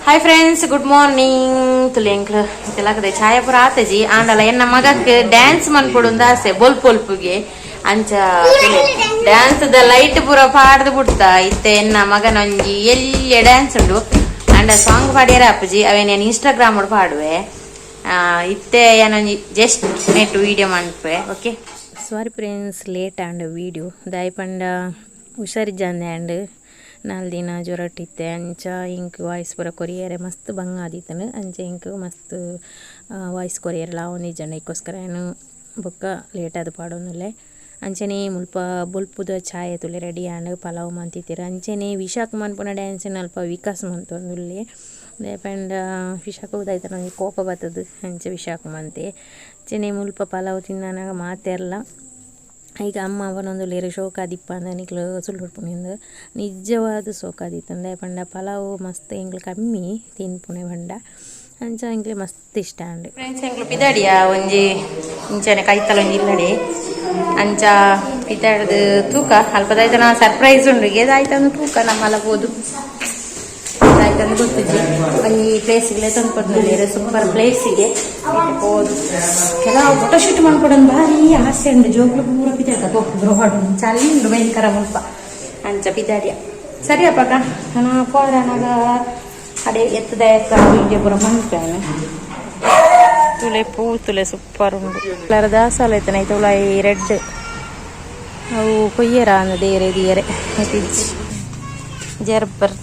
Hi friends, good morning. ತುಲೆಂಕ್ಲು ಕೆಲಕದೆ ಚಾಯ ಪುರ ಆತಜಿ ಆಂಡಲ ಎನ್ನ ಮಗಕ್ಕೆ ಡ್ಯಾನ್ಸ್ ಮನ್ಪುಡುಂದ ಆಸೆ ಬೊಲ್ಪೊಲ್ಪುಗೆ ಅಂಚ ಡ್ಯಾನ್ಸ್ ದ ಲೈಟ್ ಪೂರ ಪಾಡ್ದು ಬಿಡ್ತ ಇತ್ತೆ ಎನ್ನ ಮಗನೊಂಜಿ ಎಲ್ಲಿ ಡ್ಯಾನ್ಸ್ ಉಂಡು ಅಂಡ ಸಾಂಗ್ ಪಾಡ್ಯಾರ ಅಪ್ಪಜಿ ಅವೇ ನಾನು ಇನ್ಸ್ಟಾಗ್ರಾಮ್ ಪಾಡುವೆ ಇತ್ತೆ ಏನೊಂಜಿ ಜಸ್ಟ್ ನೆಟ್ ವಿಡಿಯೋ ಮನ್ಪೆ. ಓಕೆ ಸಾರಿ ಫ್ರೆಂಡ್ಸ್, ಲೇಟ್ ಆಂಡ್ ವಿಡಿಯೋ ದಾಯಿ ಪಂಡ ಹುಷಾರಿಜ್ಜಂದೆ ಆ್ಯಂಡ್ 4 ದಿನ ಜ್ವರಟ್ಟಿತ್ತೆ ಅಂಚ ಇಂಕ್ ವಾಯ್ಸ್ ಪೂರ ಕೊರಿಯರೆ ಮಸ್ತ್ ಬಂಗ ಆದಿತ್ತನು ಅಂಚ ಇಂಕ್ ಮಸ್ತ್ ವಾಯ್ಸ್ ಕೊರಿಯರ್ ಲಾವೊಂದಿಜ್ಜಂಡ ಇಕ್ಕೋಸ್ಕರ ಏನು ಬೊಕ್ಕ ಲೇಟ್ ಆದ ಪಾಡೋನುಲ್ಲೆ ಅಂಚನೆ ಮುಲ್ಪ ಬೊಲ್ಪುದ ಚಾಯ್ ತುಲೆ ರೆಡಿ ಆಂಡ್ ಪಲಾವ್ ಮಂತಿತ್ತೀರ ಅಂಚನೆ ವಿಶಾಖ ಮನ್ಪುನ ಡ್ಯಾನ್ಸಿನ ಅಲ್ಪ ವಿಕಾಸ್ ಮಂತೊಂದುಲ್ಲೆ ಪಂಡ ವಿಶಾಖ ಉದಾಯ್ತ ನನಗೆ ಕೋಪ ಬರ್ತದೆ ಅಂಚೆ ವಿಶಾಖ ಮಂತೆ ಅಂಚನೆ ಮುಲ್ಪ ಪಲಾವ್ ತಿನ್ನಾನಾಗ ಮಾತೆರ್ಲ ಈಗ ಅಮ್ಮ ಅವನೊಂದು ಲೇರು ಶೋಕಾದಿಪ್ಪ ಅಂದ ನಿಕ್ಲು ಸುಳ್ಳುಡ್ಪುಣಿಂದು ನಿಜವಾದ ಶೋಕಾದಿತ್ತಂದೆ ಪಂಡ ಪಲಾವು ಮಸ್ತ್ ಎಂಗ್ಲು ಕಮ್ಮಿ ತಿನ್ಪುಣೆ ಪಂಡ ಅಂಚ ಎಂಗ್ಲೆ ಮಸ್ತ್ ಇಷ್ಟ ಅಂಡು ಫ್ರೆಂಡ್ಸ್. ಎಂಗ್ಲು ಪಿದಾಡಿಯ ಒಂಜಿ ಇಂಚನೆ ಕೈತಲ ಒಂಜಿ ಇಲ್ಲಡೆ ಅಂಚ ಪಿದಾಡ್ದು ತೂಕ ಅಲ್ಪದಾಯ್ತನ ಸರ್ಪ್ರೈಸ್ ಉಂಡು ಏದಾಯ್ತಂದು ತೂಕ ನಮ್ಮಲಬೋದು ಆಯ್ತಂದು ಗೊತ್ತಿದ್ವಿ ಈ ಪ್ಲೇಸಿಗೆ ತಂದ್ಕೊಡ್ತಾರೆ ಸೂಪರ್ ಪ್ಲೇಸಿಗೆ ಹೋದು ಕೆಲವು ಫೋಟೋಶೂಟ್ ಮಾಡ್ಕೊಡೋದು ಭಾರಿ ಆಸೆ ಉಂಡು ಜೋಗ್ಲು ಪೂರ ಪಿದಾಡ ಹೋಗ್ರು ಚಾಲಿ ಉಂಡು ಭಯಂಕರ ಮುಲ್ಪ ಅಂಚ ಪಿದಾಡಿಯ ಸರಿಯಪ್ಪಕ್ಕ ನಾನು ಹೋದ್ರನಾಗ ಅದೇ ಎತ್ತದಾಯಕ ವಿಡಿಯೋ ಪೂರ ಮಾಡ್ತೇನೆ. ತುಲೆ ಪೂ ತುಲೆ ಸೂಪರ್ ಉಂಡು ಕಲರ್ ದಾಸಾಲ ಆಯ್ತಾನೆ ತುಳ ಈ ರೆಡ್ ಅವು ಕೊಯ್ಯರ ಅಂದ ದೇರೆ ದಿಯರೆ ಜರ್ಬರ್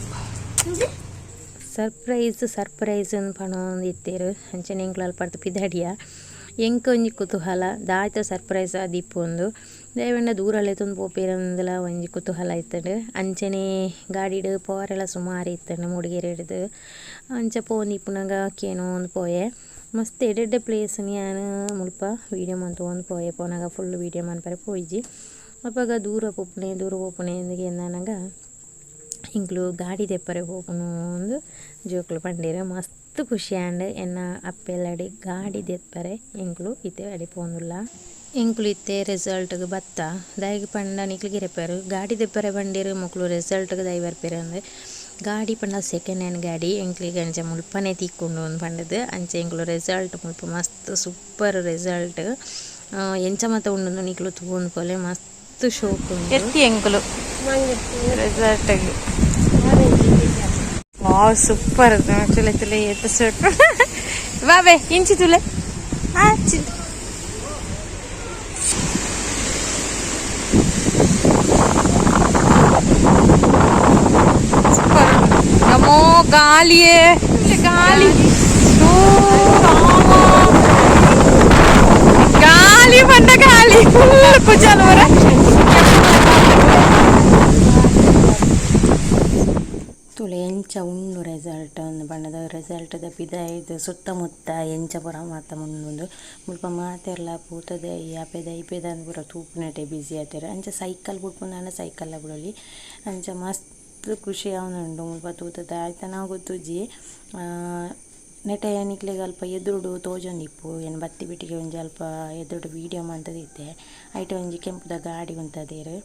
ಸರ್ಪ್ರೈಸ್ ಪಣೊಂದಿತ್ತೇರು ಅಂಚನೆ ಎಂಕ್ಲು ಅಲ್ಪಡ್ತು ಪಿದಾಡಿಯ ಎಂಕ್ ಒಂಜಿ ಕುತೂಹಲ ದಾಯ್ತ ಸರ್ಪ್ರೈಸ್ ಆದಿಪ್ಪೊಂದು ದಯವಂಡ ದೂರಲ್ಲೇ ತಂದು ಪೋಪೇರಂದಲ ಒಂಜಿ ಕುತೂಹಲ ಇತ್ತಂಡು ಅಂಚನೆ ಗಾಡಿಡು ಪೋರೆಲ್ಲ ಸುಮಾರು ಇತ್ತಂಡು ಮೂಡಿಗೆರೆ ಹಿಡ್ದು ಅಂಚ ಪೋಂದಿಪ್ಪುನಾಗ ಕೇನೋ ಒಂದು ಪೋಯೆ ಮಸ್ತ್ ಎಡೆಡ್ಡೆ ಪ್ಲೇಸ್ ನಾನು ಮುಲ್ಪ ವೀಡಿಯೋ ಮಂತು ಒಂದು ಪೋಯೆ ಪೋನಾಗ ಫುಲ್ ವೀಡಿಯೋ ಮನ್ಪರೆ ಪೋಯ್ಜಿ ಅಪ್ಪಾಗ ದೂರ ಪೋಪುಣೆ ಎಂದಿಗೆ ಎಂದನಾಗ ಇಂಕ್ಲು ಗಾಡಿ ತೆಪ್ಪರೆ ಹೋಗುನು ಒಂದು ಜೋಕ್ಲು ಪಂಡೀರ ಮಸ್ತ್ ಖುಷಿ ಆಂಡ್ ಎನ್ನ ಅಪ್ಪೆಲ್ಲಡಿ ಗಾಡಿ ತೆಪ್ಪರೆ ಇಂಕ್ಲು ಇತ್ತೆ ಅಡಿ ಪೋಂದುಲ್ಲ ಇಂಕ್ಲು ಇತ್ತೆ ರಿಸಲ್ಟ್ಗೆ ಬತ್ತ ದಯಗೆ ಪಂಡ ನಿಕ್ಲಿಗೆ ರೆಪ್ಪರು ಗಾಡಿ ತೆಪ್ಪರೆ ಬಂಡೀರು ಮಕ್ಕಳು ರಿಸಲ್ಟ್ಗೆ ದಯ ಬರ್ಪೇರು ಅಂದರೆ ಗಾಡಿ ಪಂಡ ಸೆಕೆಂಡ್ ಹ್ಯಾಂಡ್ ಗಾಡಿ ಎಂಕ್ಲಿಗೆ ಅಂಚೆ ಮುಲ್ಪನೆ ತಿಕ್ಕೊಂಡು ಒಂದು ಪಂಡದು ಅಂಚೆ ಇಂಕ್ಲು ರಿಸಲ್ಟ್ ಮುಲ್ಪ ಮಸ್ತ್ ಸೂಪರ್ ರಿಸಲ್ಟ್ ಎಂಚ ಮತ ಉಂಡು ನಿಕ್ಲು ತಗೊಂಡು ಪೋಲೆ ಮಸ್ತ್ ಶೋಕ್ ಉಂಟು ಎತ್ತಿ ಎಂಕ್ಲು ರಿಸಲ್ಟ್ಗೆ ಸೂಪರ್ ತುಲೆ ತುಲೆ ಎತ್ತು ಸೂಟ್ ಬಾಬೆ ಇಂಚಿ ತುಲೆ ಸೂಪರ್ ನಮೋ ಗಾಲಿಯೇ ಗಾಲಿ ಗಾಲಿ ಬಂದ ಗಾಲಿ ಕುಜಾಲವರ ತುಳು ಎಂಚ ಉಂಡು ರೆಸಲ್ಟ್ ಒಂದು ಬಣ್ಣದ ರೆಸಲ್ಟ್ದ ಪಿದಾಯ್ದು ಸುತ್ತಮುತ್ತ ಎಂಚ ಪುರ ಮಾತ ಮುಂದೊಂದು ಮುಲ್ಪ ಮಾತೆರ್ಲ ಪೂತದೆ ಯಾಪೆದ ಐಪೆದ ಅಂದ್ ಪೂರ ತೂಪುನಟೆ ಬಿಸಿ ಆಯ್ತಾರೆ ಅಂಚ ಸೈಕಲ್ ಬಿಟ್ಪುಂದಾಂಡ ಸೈಕಲ್ ಬಿಡಲಿ ಅಂಚ ಮಸ್ತ್ ಖುಷಿ ಅವನುಂಡು ಮುಲ್ಪ ತೂತದ ಆಯ್ತು ನಾವು ಗೊತ್ತುಜ್ಜಿ ನೆಟೆ ನಿಕ್ಲಿಗೆ ಅಲ್ಪ ಎದುರುಡು ತೋಜೊಂದಿಪ್ಪು ಏನು ಬತ್ತಿ ಬಿಟ್ಟಿಗೆ ಒಂಜಿ ಅಲ್ಪ ಎದುರುಡು ವೀಡಿಯೋ ಮಾಡ್ತದಿತ್ತೆ ಐಟ ಒಂಜಿ ಕೆಂಪುದ ಗಾಡಿ ಉಂತದೇರು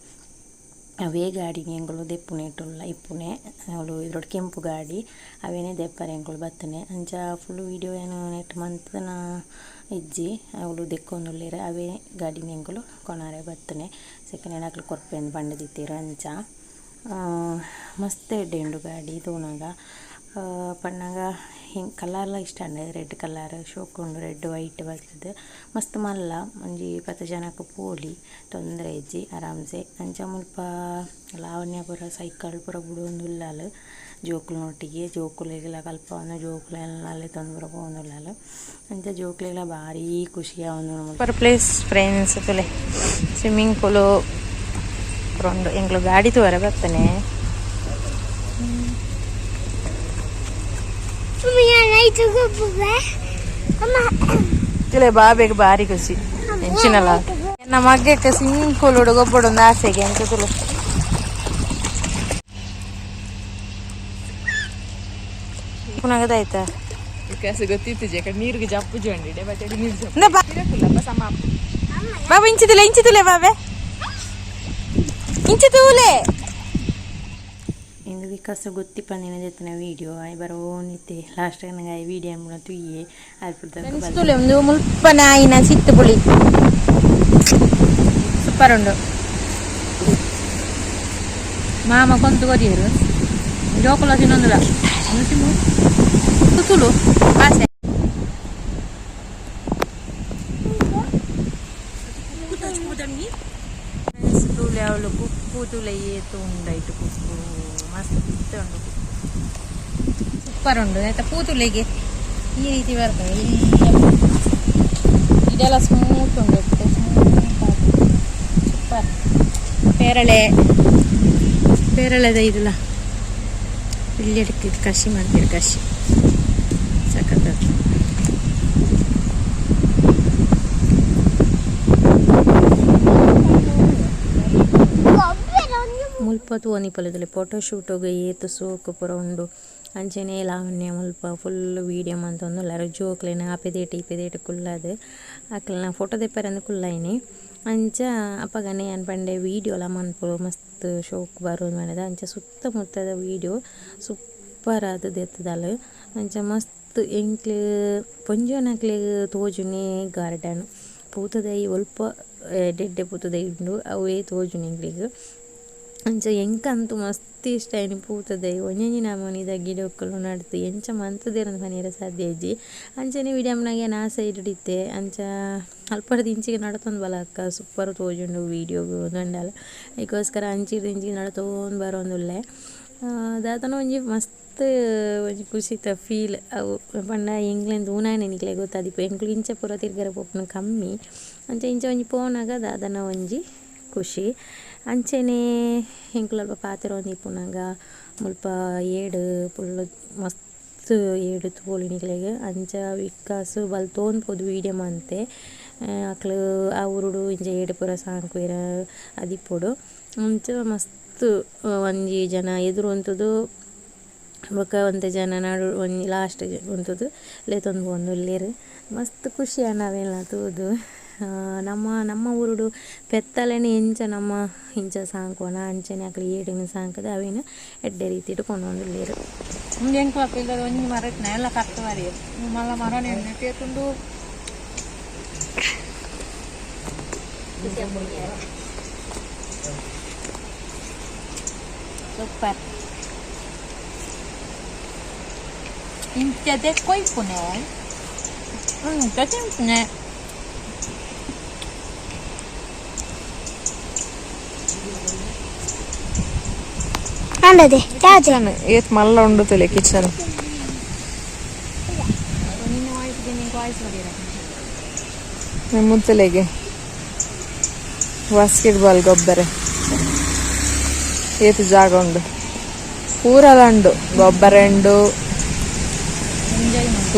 ಅವೇ ಗಾಡಿಗೆ ಎಂಗಳು ದೆಪ್ಪುನೆ ಇಟ್ಟುಲ್ಲ ಇಪ್ಪುನೆ ಅವಳು ಇದ್ರೊಟ್ಟು ಕೆಂಪು ಗಾಡಿ ಅವೇನೇ ದೆಪ್ಪರೆ ಎಂಗಳು ಬತ್ತನೆ ಅಂಚ ಫುಲ್ ವೀಡಿಯೋ ಏನು ನೆಟ್ ಮಂತನ ಇಜ್ಜಿ ಅವಳು ದೆಕ್ಕೊಂದುಲ್ಲೇರ ಅವೇ ಗಾಡಿನ ಎಂಗಳು ಕೊನಾರೆ ಬತ್ತನೆ ಸೆಕೆಂಡ್ ಹ್ಯಾಂಡ್ ಹಾಕ್ಲು ಕೊರ್ಪೆ ಅಂದು ಬಂಡದಿತ್ತೀರ ಅಂಚ ಮಸ್ತ್ ಎಡ್ಡೆಂಡು ಗಾಡಿ ತೋನಾಗ ಪಣ್ಣಾಗ ಹಿಂಗೆ ಕಲರ್ಲ ಇಷ್ಟ ಅಂಡೆ ರೆಡ್ ಕಲರ್ ಶೋಕೊಂಡು ರೆಡ್ ವೈಟ್ ಬರ್ತದೆ ಮಸ್ತ್ ಮಲ್ಲ ಒಂಜಿ 10 ಜನಕ್ಕೆ ಪೋಲಿ ತೊಂದರೆ ಇಜ್ಜಿ ಆರಾಮ್ಸೆ ಅಂಚ ಮುಲ್ಪ ಲಾವಣ್ಯ ಪೂರ ಸೈಕಲ್ ಪೂರ ಬಿಡೋಂದುಲ್ಲಾಲು ಜೋಕ್ಲನೊಟ್ಟಿಗೆ ಜೋಕುಲೆಲ್ಲ ಕಲ್ಪವನ್ನು ಜೋಕುಲೆಲ್ಲ ತಂದು ಪೋಂದುಲ್ಲಾಲು ಅಂಚ ಜೋಕ್ಲೆಲ್ಲ ಭಾರಿ ಖುಷಿ ಅವನು ಸೂಪರ್ ಪ್ಲೇಸ್ ಫ್ರೆಂಡ್ಸ್ ತುಲೆ ಸ್ವಿಮ್ಮಿಂಗ್ ಪೂಲು ಕೊಂಡು ಎಂಗ್ಳು ಗಾಡಿ ತೋರ ಬರ್ತಾನೆ ಬಾಬೆಗೆ ಭಾರಿ ಖುಷಿ ಹೆಂಚಿನಲ್ಲ ನಮ್ಮ ಮಗ್ಗಕ್ಕೆ ಸ್ವಿಮ್ಮಿಂಗ್ ಪೂಲ್ ಗೊಬ್ಬರ ಒಂದು ಆಸೆಗೆ ಅಂತ ತುಳು ಪುನಗದಾಯ್ತಾ ಗೊತ್ತಿತ್ತು ನೀರಿಗೆ ಜಪ್ಪು ಜೊಂಡಿಡೆ ಬಾಬಾ ಇಂಚಿತುಲೆ ಬಾಬೆ ಇಂಚಿತೂಲೆ ಇಂದು ವಿಕಾಸ ಗೊತ್ತಿ ಪಂದಿನ ಜೊತೆ ವಿಡಿಯೋ ಆಯ್ ಬರೋ ನಿತ್ತೆ ಲಾಸ್ಟ್ ನನಗೆ ಆಯ್ ವಿಡಿಯೋ ಅನ್ಬಿಡ ತುಯ್ಯೆ ಆಯ್ತು ಒಂದು ಮುಲ್ಪನ ಆಯಿನ ಸಿತ್ತು ಪುಳಿ ಸೂಪರ್ ಉಂಡು ಮಾಮ ಕೊಂತು ಕೊರಿಯರು ಜೋಕುಲ ತಿನ್ನೊಂದುಲ ತುಳು ಆಸೆ ತುಳು ಅವಳು ಕುಕ್ಕು ತುಳು ಏತು ಉಂಡಾಯ್ತು ಕುಕ್ಕು ಮಸ್ತ್ ಉಂಡು ಸೂಪರ್ ಉಂಡು ಆಯ್ತಾ ಪೂತುಲೆಗೆ ಈ ರೀತಿ ಬರ್ತದೆ ಇದೆಲ್ಲ ಸ್ಮೂತ್ ಉಂಡು ಸೂಪರ್ ಪೇರಳೆದ ಇದಲ್ಲ ಇಲ್ಲಿ ಅಡಿಕೆ ಕಸಿ ಮಾಡ್ತೀರಿ ಕಸಿ ಸಖತ್ ಮುಲ್ಪ ತೋನಿ ಪೊಲದಲ್ಲಿ ಫೋಟೋ ಶೂಟೋಗ ಏತು ಸೋಕು ಪುರ ಉಂಡು ಅಂಚನೆ ಲಾವಣ್ಯ ಮುಲ್ಪ ಫುಲ್ ವೀಡಿಯೋ ಅಂತ ಒಂದುಲ್ಲಾರು ಜೋಕ್ಲೇನ ಆಪೆದೇಟು ಕುಲ್ಲದು ಆಕಲ್ನ ಫೋಟೋ ದೆಪ್ಪರಂದು ಕುಲ್ಲಾಯಿನಿ ಅಂಚ ಅಪ್ಪಗನೆ ಏನು ಪಂಡೆ ವೀಡಿಯೋಲ ಮನ್ಪು ಮಸ್ತ್ ಶೋಕ್ ಬರೋದು ಮಾಡಿದ ಅಂಚ ಸುತ್ತಮುತ್ತದ ವೀಡಿಯೋ ಸೂಪರ್ ಅದು ದೆತ್ತದಲ್ಲ ಅಂಚ ಮಸ್ತ್ ಎಂಕ್ಲು ಪೊಂಜೋನಕ್ಲೆ ತೋಜುನೆ ಗಾರ್ಡನ್ ಪೂತದೈ ಒಲ್ಪ ಡೆಡ್ಡೆ ಪೂತದೈ ಉಂಡು ಅವೇ ತೋಜುನೆ ಎಂಕ್ಲಿಗೆ ಅಂಚ ಎಂಕಂತೂ ಮಸ್ತ್ ಇಷ್ಟ ಏನು ಪೂತದೈ ಒಂಜಿ ನಮೂನಿದ ಗಿಡಕ್ಕಲು ನಡ್ತು ಎಂಚ ಮಂತದೇರಂದು ಮನೆಯರ ಸಾಧ್ಯ ಇಜ್ಜಿ ಅಂಚನೆ ವಿಡಿಯೋಮ್ನಾಗೆ ನಾ ಸೈಡ್ ಹಿಡಿತೆ ಅಂಚ ಅಲ್ಪದ ಇಂಚಿಗೆ ನಡ್ತೊಂದು ಬಲಕ್ಕ ಸೂಪರ್ ತೋಜುಂಡು ವೀಡಿಯೋಗು ದಂಡಲ ಅದಕ್ಕೋಸ್ಕರ ಇಂಚಿಗೆ ನಡ್ತೊಂದು ಬರೋಂದುಲ್ಲೆ ದಾತನ ಒಂಜಿ ಮಸ್ತ್ ಒಂಜಿ ಖುಷಿತ ಫೀಲ್ ಅವು ಪಂಡ ಎಂಗ್ಲೆಂದು ಊನಾಯನೆ ನಿಕ್ಲೆ ಗೊತ್ತಾದಿಪ್ಪ ಎಂಕ್ಲು ಇಂಚ ಪೂರ ತಿರ್ಗರ ಪೋಪುನು ಕಮ್ಮಿ ಅಂಚ ಇಂಚ ಒಂಜಿ ಪೋನಾಗ ದಾದನ ಒಂಜಿ ಖುಷಿ ಅಂಚೆನೆ ಎಂಕ್ಲಲ್ಪ ಪಾತೆರ ಒಂದು ಇಪ್ಪುನಾಗ ಮುಲ್ಪ ಏಡು ಫುಲ್ಲು ಮಸ್ತ್ ಏಡು ತೋಲಿ ನಿಕ್ಲೆಗೆ ಅಂಚ ವಿಕಾಸು ಬಲ್ ತೋನ್ಪೋದು ವೀಡಿಯೋ ಮಂತೆ ಅಕ್ಲು ಆ ಊರುಡು ಇಂಚ ಏಡು ಪೂರ ಸಾಂಕುವೆರ ಅದಿಪ್ಪುಡು ಅಂಚ ಮಸ್ತ್ ಒಂಜಿ ಜನ ಎದುರು ಒಂತದು ಬೊಕ ಒಂತೆ ಜನ ನಾಡು ಒಂಜಿ ಲಾಸ್ಟ್ ಒಂತದು ಲೇತೊಂದು ಒಂದುಲ್ಲೇರು ಮಸ್ತ್ ಖುಷಿ ನಾವೆಲ್ಲ ತೂದು ನಮ್ಮ ಊರುಡು ಪೆತ್ತಲೆನೆ ಎಂಚ ನಮ್ಮ ಇಂಚ ಸಾಂಕೋನ ಅಂಚನೆ ಅಕ್ಲು ಏಡಿನ ಸಾಂಕದ ಅವೇನು ಎಡ್ಡೆ ರೀತಿ ಇಟ್ಕೊಂಡೊಂದುಲ್ಲೇರು ಮುಂದೆ ಎಂಕು ಇಲ್ಲ ಒಂಜಿ ಮರ ಇಟ್ನ ಎಲ್ಲ ಕಟ್ಟು ಮರಿ ಮಲ್ಲ ಮರ ನೆಟ್ಟುಂಡು ಸೂಪರ್ ಇಂಚದೆ ಕೊಯ್ಪುನೆ ತಿಂಪುನೆ ಏತ್ ಮಲ್ಲ ಉಂಡು ತುಲೆ ಕಿಚನ್ ಮುತ್ತಲೆಗೆ ಬಾಸ್ಕೆಟ್ಬಾಲ್ ಗೊಬ್ಬರ ಏತು ಜಾಗ ಉಂಡು ಪೂರಲ ಉಂಡು ಗೊಬ್ಬರ ಉಂಡು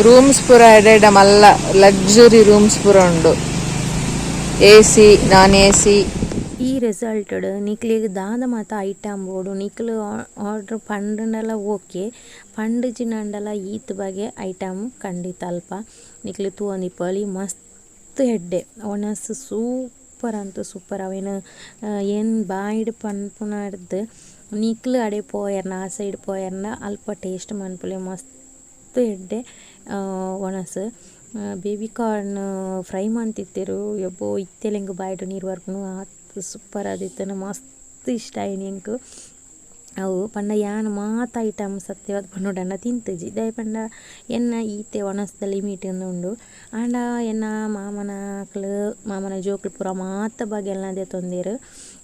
ರೂಮ್ಸ್ ಪೂರ ಎಡೆಡ ಮಲ್ಲ ಲಕ್ಸುರಿ ರೂಮ್ಸ್ ಪೂರ ಉಂಡು AC ನಾನ್ AC ಈ ರಿಸಲ್ಟ್ ನಿಕ್ಲಿಗೆ ದಾದ ಮಾತ ಐಟಮ್ ಬೋಡು ನಿಕ್ಲು ಆರ್ಡ್ರ್ ಪಂಡಲ ಓಕೆ ಪಂಡಿಜಿನಂಡಲ ಈತ್ ಬಗೆ ಐಟಮ್ ಖಂಡಿತ ಅಲ್ಪ ನಿಕ್ಲು ತೂಂದಿಪ್ಪಲಿ ಮಸ್ತ್ ಹೆಡ್ಡೆ ಒಣಸ್ ಸೂಪರ್ ಅಂತೂ ಸೂಪರ್ ಅವೇನು ಏನು ಬಾಯಿಡ್ ಪನ್ಪುನಾಡ್ದು ನಿಕ್ಲು ಅಡೆ ಪೋಯರ್ನ ಆ ಸೈಡ್ ಪೋಯರ್ನ ಅಲ್ಪ ಟೇಸ್ಟ್ ಮನ್ಪುಲೆ ಮಸ್ತ್ ಹೆಡ್ಡೆ ಒಣಸ್ ಬೇಬಿ ಕಾರ್ನ್ ಫ್ರೈ ಮಾಡ್ತಿತ್ತೇರು ಎಬ್ಬೋ ಇತ್ತೆಲೆಂಗೆ ಬಾಯ್ಡು ನೀರು ಬರ್ಕೊಂಡು ಸೂಪರ್ ಆದಿತ್ತು ಮಸ್ತ್ ಇಷ್ಟ ಆಯ್ತು ಅವು ಪಂಡ ಯಾನ್ ಮಾತ ಐಟಮ್ ಸತ್ಯವಾದ ಪಂಡೋಡನ್ನ ತಿಂತಜಿ ದಯ ಪಂಡ ಎನ್ನ ಈತೆ ಒಣಸ್ದಲ್ಲಿ ಮೀಟ್ ಉಂಡು ಆಂಡ ಎನ್ನ ಮಾಮನ ಜೋಕ್ಲು ಪೂರ ಮಾತ ಬಗೆಲ್ನದೇ ತೊಂದೇರು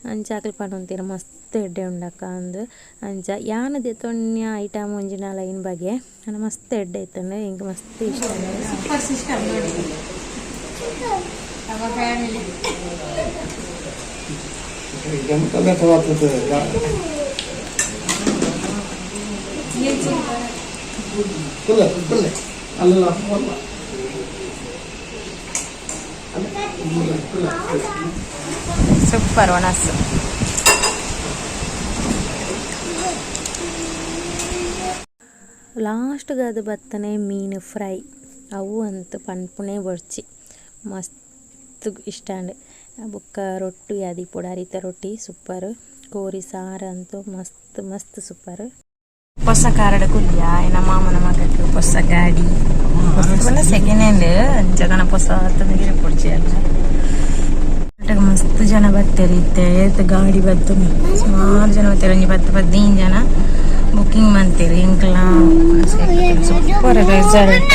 ಅಂಚಾಕ್ಲು ಪಂಡೊಂತೀರು ಮಸ್ತ್ ಎಡ್ಡೆ ಉಂಡಕ್ಕ ಅಂದು ಅಂಚ ಯಾನ ದೆತೊನ್ಯ ಐಟಮ್ ಒಂಜಿನ ಲೈನ್ ಬಗೆ ಅನ್ನ ಮಸ್ತ್ ಎಡ್ಡೆ ಇತ್ತಂಡ ಹಿಂಗೆ ಮಸ್ತ್ ಇಷ್ಟ ಸೂಪರ್ ಸಿಸ್ಟಮ್ ನೋಡಿ ನಮ್ಮ ಫ್ಯಾಮಿಲಿ ಸೂಪರ್ ಒಣಸ್ ಲಾಸ್ಟ್ಗೆ ಅದು ಬತ್ತನೆ ಮೀನು ಫ್ರೈ ಅವು ಅಂತ ಪನ್ಪುಣೆ ಬರ್ಚಿ ಮಸ್ತ್ ಇಷ್ಟ ಬೊಕ್ಕ ರೊಟ್ಟಿ ಅದು ಪುಡ ಅರಿತ ರೊಟ್ಟಿ ಸೂಪರ್ ಕೋರಿ ಸಾರು ಅಂತೂ ಮಸ್ತ್ ಮಸ್ತ್ ಸೂಪರ್. ಹೊಸ ಕಾರಡ ಕುಲ್ಯ ನಮ್ಮ ಮಾಮನ ಮಗಕ್ಕೆ ಹೊಸ ಗಾಡಿ ಸೆಕೆಂಡ್ ಹ್ಯಾಂಡ್ ಜಗನ ಹೊಸ ತಂದಿಗೆ ಕೊಡ್ಚಿ ಅಲ್ಲ ಮಸ್ತ್ ಜನ ಬರ್ತಾರೆ ಇತ್ತೆ ಗಾಡಿ ಬತ್ತು ಸುಮಾರು ಜನ ಬರ್ತಾರೆ ಒಂಜಿ 10-15 ಜನ ಬುಕ್ಕಿಂಗ್ ಮಾಡ್ತೀರಿ ಇಂಕ್ಲ ಸೂಪರ್ ರಿಸಲ್ಟ್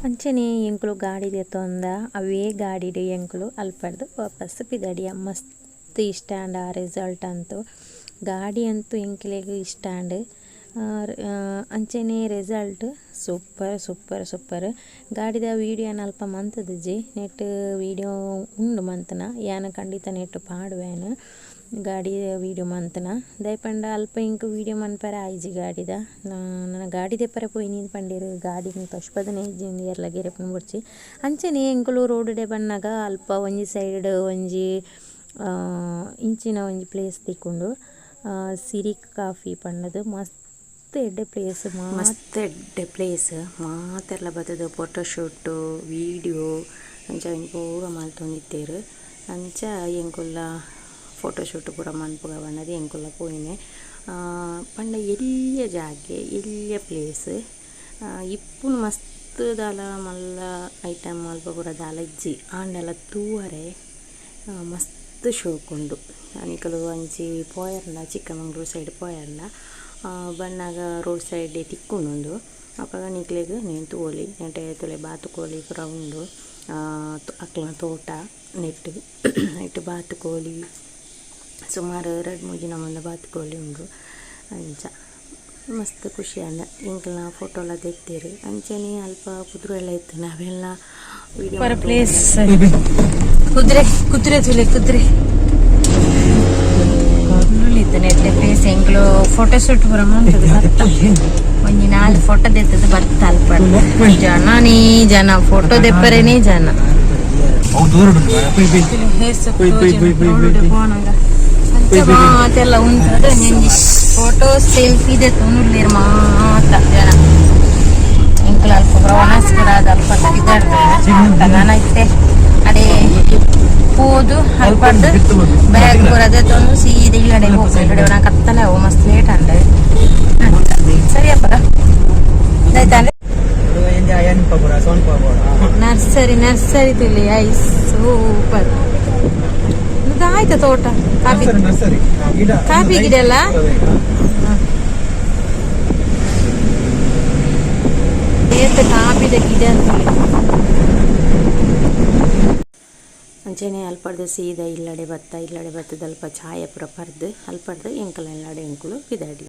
ಅಂಚನೆ ಎಂಕ್ಲು ಗಾಡಿ ತೊಂದ ಅವೇ ಗಾಡಿಡು ಎಂಕ್ಲು ಅಲ್ಪಡ್ದು ವಾಪಸ್ ಪಿದಡಿಯ ಮಸ್ತ್ ಇಷ್ಟಾಂಡ ಆ ರಿಸಲ್ಟ್ ಅಂತೂ ಗಾಡಿ ಅಂತೂ ಎಂಕ್ಲೆಗ್ ಇಷ್ಟಾಂಡ್ ಅಂಚನೆ ರಿಸಲ್ಟ್ ಸೂಪರ್ ಸೂಪರ್ ಸೂಪರ್. ಗಾಡಿದ ವೀಡಿಯೋನ ಅಲ್ಪ ಮಂತದಜ್ಜಿ ನೆಟ್ ವೀಡಿಯೋ ಉಂಡು ಮಂತನ ಯಾನ ಖಂಡಿತ ನೆಟ್ ಪಾಡುವೇನು ಗಾಡಿ ವೀಡಿಯೋ ಮಂತನ ದಯಪಂಡ ಅಲ್ಪ ಇಂಕ ವೀಡಿಯೋ ಮನ್ಪರ ಆಯ್ಜಿ ಗಾಡಿದ ನನ್ನ ಗಾಡಿ ದೆಪ್ಪರ ಪೋಯಿ ನೀನು ಪಂಡಿರು ಗಾಡಿ ತಶ್ಪದನೆ ಇಜ್ಜಿಂದು ಎಲ್ಲ ಗೆರೆಪನ ಬಿಡ್ಚಿ ಅಂಚನೆ ಎಂಕುಲು ರೋಡ್ ಬಣ್ಣಗ ಅಲ್ಪ ಒಂಜಿ ಸೈಡ್ ಒಂಜಿ ಇಂಚಿನ ಒಂಜಿ ಪ್ಲೇಸ್ ತಿಕ್ಕೊಂಡು ಸಿರಿ ಕಾಫಿ ಪಂಡದು ಮಸ್ತ್ ಎಡ್ಡೆ ಪ್ಲೇಸ್ ಮಸ್ತ್ ಎಡ್ಡೆ ಪ್ಲೇಸ್ ಮಾತೆಲ್ಲ ಬರ್ತದೆ ಫೋಟೋಶೂಟು ವೀಡಿಯೋ ಅಂಚ ಪೂರ ಮಲ್ತೊಂದಿತ್ತೇರು ಅಂಚ ಎಂಕುಲ್ಲ ಫೋಟೋಶೂಟ್ ಪೂರ ಮನ್ಪುಗ ಬಣ್ಣದು ಎಂಕುಲ್ಲ ಪೋಯಿನೆ ಪಂಡ ಎಲ್ಲಿಯ ಜಾಗೆ ಎಲ್ಲಿಯ ಪ್ಲೇಸ್ ಇಪ್ಪುನು ಮಸ್ತ್ ದಾಲ ಮಲ್ಲ ಐಟಮ್ ಅಲ್ಪ ಪೂರ ದಾಲ ಇಜ್ಜಿ ಆಂಡೆಲ್ಲ ತೂವರೆ ಮಸ್ತ್ ಶೋಕುಂಡು ಅನಿಕಲು ಅಂಚಿ ಪೋಯರ್ನ ಚಿಕ್ಕಮಂಗ್ಳೂರು ಸೈಡ್ ಪೋಯರ್ನ ಬಣ್ಣಾಗ ರೋಡ್ ಸೈಡ್ ತಿಕ್ಕುಂಡು ಅಪ್ಪಾಗ ನಿಕ್ಲೆಗ್ ನೇನು ತೋಲಿ ನೆಂಟೆ ತೊಲೆ ಬಾತುಕೋಳಿ ಪೂರ ಉಂಡು ಅಕ್ಲ ತೋಟ ನೆಟ್ಟು ಬಾತುಕೋಳಿ ಸುಮಾರು 2-3 ದಿನ ಮುಂದೆ ಬಾತುಕೋಳಿ ಉಂಡು ಅಂಚ ಮಸ್ತ್ ಖುಷಿ ಅಂದ ಇಂಕಲ್ನ ಫೋಟೋ ಎಲ್ಲ ತೆಗ್ತೀರಿ ಅಂಚನೆ ಅಲ್ಪ ಕುದುರೆ ಎಲ್ಲ ಇತ್ತು ನಾವೆಲ್ಲ ವಿಡಿಯೋ ಪ್ಲೇಸ್ ಕುದುರೆ ನೆಟ್ಟೆ ಪ್ಲೇಸ್ ಎಂಕ್ಲು ಫೋಟೋಶೂಟ್ ಪೂರ ಮಾಡ್ತದೆ ಬರ್ತ ಒಂಜಿ 4 ಫೋಟೋ ದೆತ್ತದು ಬರ್ತ ಅಲ್ಪ ಜನನೇ ಜನ ಫೋಟೋ ದೆಪ್ಪರೇನೇ ಜನ ಮಾತೆಲ್ಲ ಉಂಟು ಫೋಟೋ ಸೆಲ್ಫಿ ದೆತ್ತು ನೋಡ್ಲಿರು ಮಾತ ಜನ ಎಂಕ್ಲು ಅಲ್ಪ ಪ್ರವಾಸ ಕೂಡ ಅದು ಅಲ್ಪ ತೆಗಿದಾಡ್ತದೆ ನಾನು ಐತೆ ಅದೇ ಹೋದು ಅಲ್ಪಡ್ದು ಬ್ಯಾಗ್ ಬರೋದೇ ತಂದು ಸೀದಾ ಈ ಕಡೆ ಹೋಗ್ತಾ ಈ ಕಡೆ ನಾ ಕತ್ತಲೆ ಅವು ಮಸ್ತ್ ಲೇಟ್ ಅಂಡೆ ಸರಿಯಪ್ಪ ಆಯ್ತಾ ನರ್ಸರಿ ತುಳಿ ಐ ಸೂಪರ್ ಆಯ್ತಾ ತೋಟ ಕಾಫಿ ಗಿಡ ಎಲ್ಲ ಕಾಫಿದ ಗಿಡ ಅಂತ ಅಂಚನೆ ಅಲ್ಪಡ್ದು ಸೀದಾ ಇಲ್ಲಡೆ ಬತ್ತದ ಅಲ್ಪ ಛಾಯೆ ಪುರ ಪರ್ದು ಅಲ್ಪಡ್ದು ಎಂಕಲ ಎಲ್ಲಡೆ ಎಂಕುಲು ಪಿದಾಡಿ